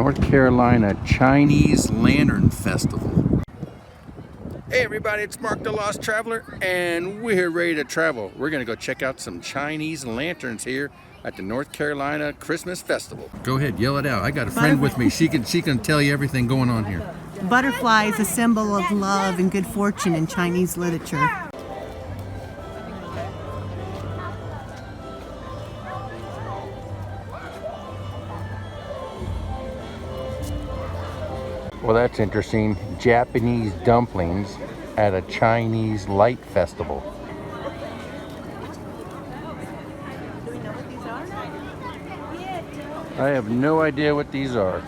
North Carolina Chinese Lantern Festival. Hey everybody, it's Mark the Lost Traveler, and we're ready to travel. We're gonna go check out some Chinese lanterns here at the North Carolina Christmas Festival. Go ahead, yell it out. I got a friend with me. She can tell you everything going on here. Butterfly is a symbol of love and good fortune in Chinese literature. Well, that's interesting. Japanese dumplings at a Chinese light festival. Do we know what these are? I have no idea what these are.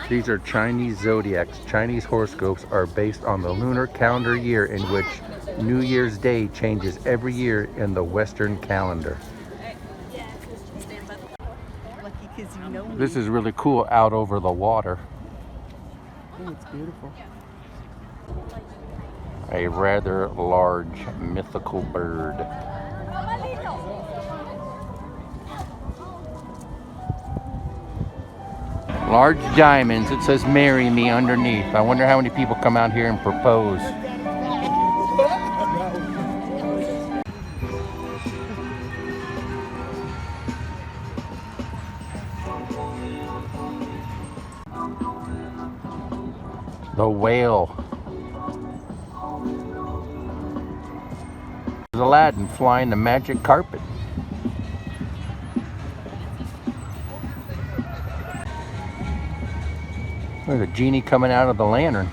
These are Chinese zodiacs. Chinese horoscopes are based on the lunar calendar year, in which New Year's Day changes every year in the Western calendar. This is really cool out over the water. Oh, it's beautiful. A rather large mythical bird. Large diamonds. It says "Marry Me" underneath. I wonder how many people come out here and propose. The whale. There's Aladdin flying the magic carpet. There's a genie coming out of the lantern.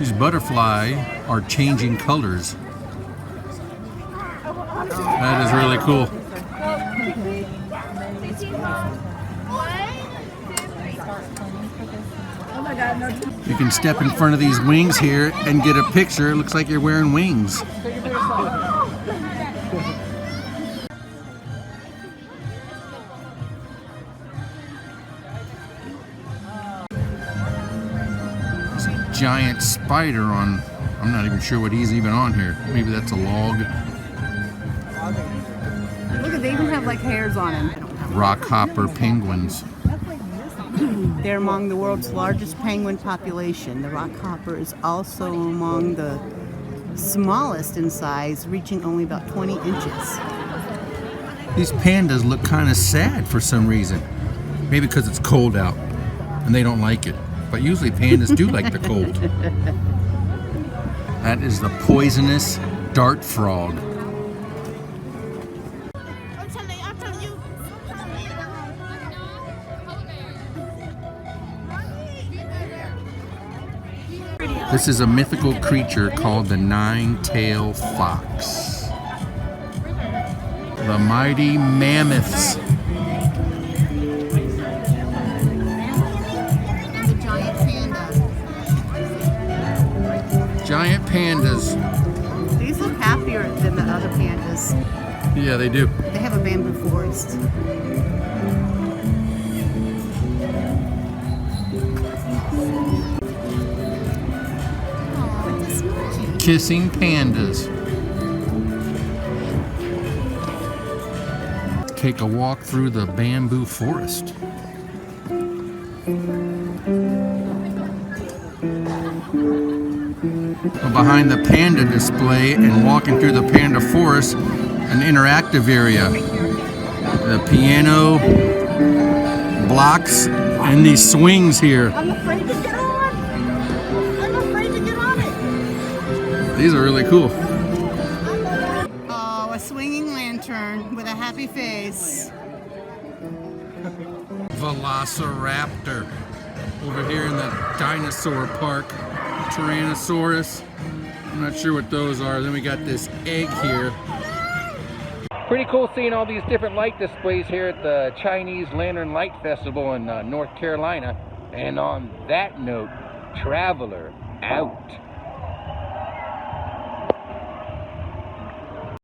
These butterflies are changing colors. That is really cool. You can step in front of these wings here and get a picture. It looks like you're wearing wings. There's a giant spider on, I'm not even sure what he's even on here. Maybe that's a log. Look at, they even have like hairs on them. Rockhopper penguins. They're among the world's largest penguin population. The rockhopper is also among the smallest in size, reaching only about 20 inches. These pandas look kind of sad for some reason. Maybe because it's cold out and they don't like it. But usually pandas do like the cold. That is the poisonous dart frog. This is a mythical creature called the nine-tailed fox. The mighty mammoths. And the giant panda. Giant pandas. These look happier than the other pandas. Yeah, they do. They have a bamboo forest. Kissing pandas. Take a walk through the bamboo forest. Behind the panda display and walking through the panda forest, an interactive area. The piano, blocks, and these swings here. I'm afraid to get on. I'm afraid to get on it. These are really cool. Oh, a swinging lantern with a happy face. Velociraptor. Over here in the dinosaur park. Tyrannosaurus. I'm not sure what those are. Then we got this egg here. Pretty cool seeing all these different light displays here at the Chinese Lantern Light Festival in North Carolina. And on that note, Traveler out.